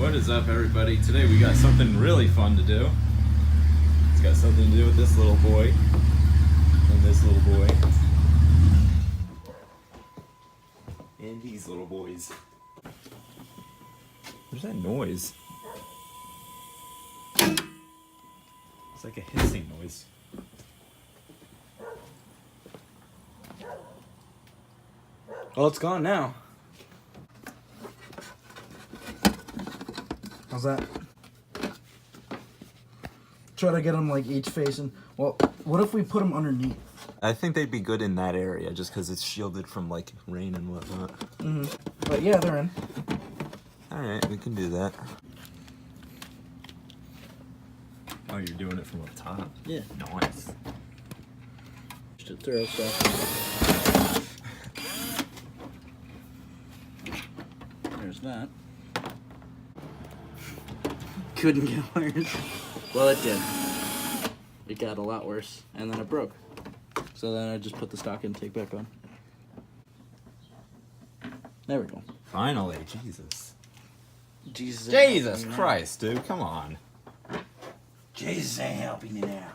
What is up, everybody? Today we got something really fun to do. It's got something to do with this little boy and this little boy and these little boys. What's that noise? It's like a hissing noise. Well, it's gone now. How's that? Try to get them like each facing. Well, what if we put them underneath? I think they'd be good in that area just because it's shielded from like rain and whatnot. But yeah, they're in. Alright, we can do that. Oh, you're doing it from up top? Yeah. Nice. Just throw stuff. There's that. Couldn't get worse. Well, it did. It got a lot worse, and then it broke. So then I just put the stock intake back on. There we go. Finally, Jesus. Jesus Christ, dude, come on. Jesus ain't helping you now.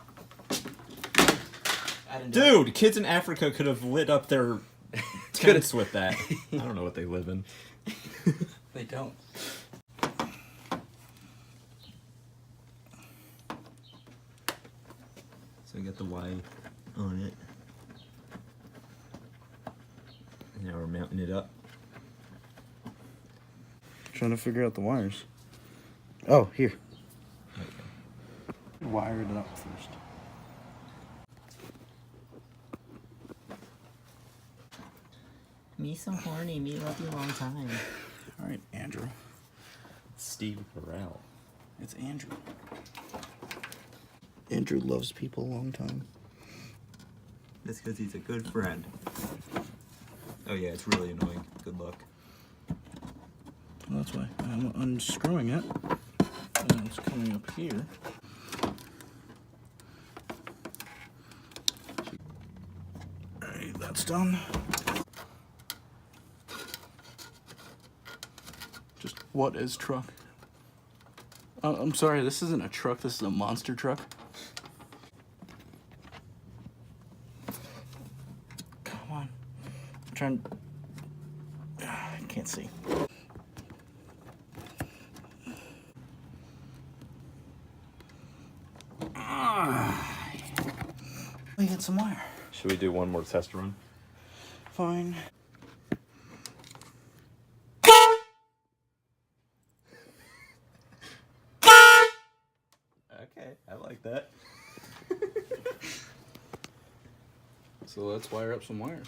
Dude, kids in Africa could have lit up their tents with that. I don't know what they live in. They don't. So we got the Y on it. And now we're mounting it up. Trying to figure out the wires. Oh, here. Okay. Wire it up first. Me so horny, me love you long time. All right, Andrew. Steve Carell. It's Andrew. Andrew loves people a long time. That's because he's a good friend. Oh yeah, it's really annoying. Good luck. Well, that's why I'm unscrewing it. And it's coming up here. Alright, that's done. Just what is truck? I'm sorry, this isn't a truck, this is a monster truck. Come on. I'm trying. I can't see. We get some wire. Should we do one more test run? Fine. Okay, I like that. So let's wire up some wires.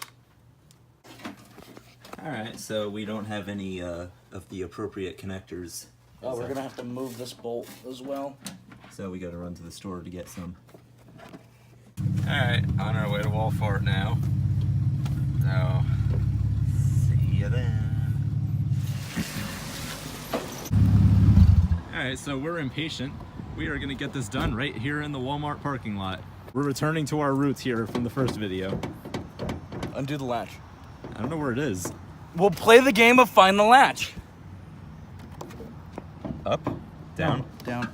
Alright, so we don't have any of the appropriate connectors. Oh, we're gonna have to move this bolt as well. So we gotta run to the store to get some. Alright, on our way to Walmart now. So, see you then. Alright, so we're impatient. We are gonna get this done right here in the Walmart parking lot. We're returning to our roots here from the first video. Undo the latch. I don't know where it is. We'll play the game of find the latch. Up? Down? Down.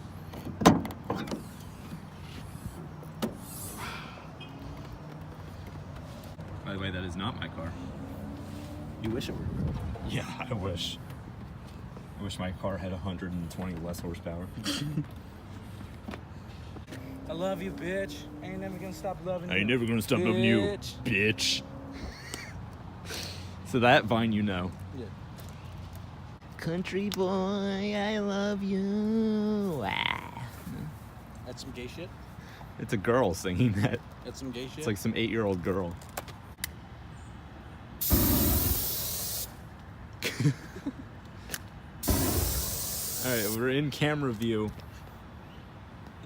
By the way, that is not my car. You wish it were. Yeah, I wish. I wish my car had 120 less horsepower. I love you, bitch. I ain't never gonna stop loving you. I ain't never gonna stop loving you, bitch. So that Vine you know. Yeah. Country boy, I love you. Ah. That's some gay shit. It's a girl singing that. That's some gay shit. It's like some 8-year-old girl. Alright, we're in camera view.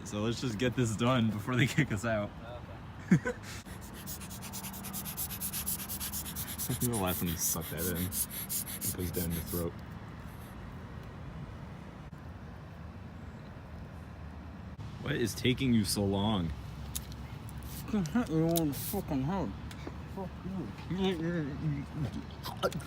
So let's just get this done before they kick us out. Okay. I'm gonna laugh when you suck that in. It goes down your throat. What is taking you so long? Fucking hit you on the fucking head. Fuck you.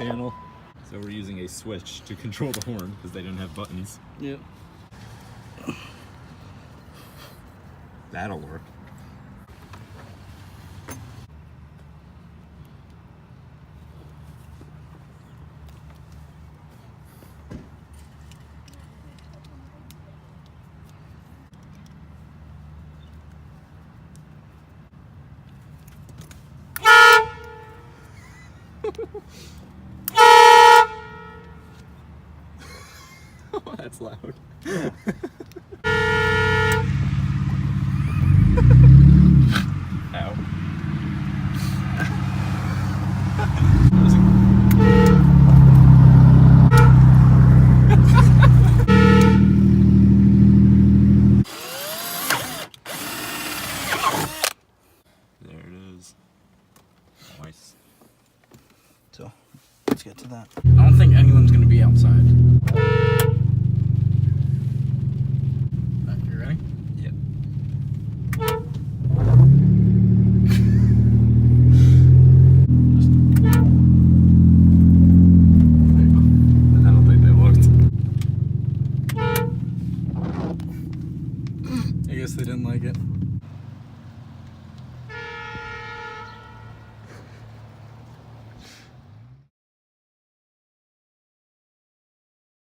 panel. So we're using a switch to control the horn because they didn't have buttons. Yep. That'll work. Oh, that's loud. Ow. There it is. Nice. So, let's get to that. I don't think anyone's gonna be outside. You ready? Yep. I don't think they looked. I guess they didn't like it.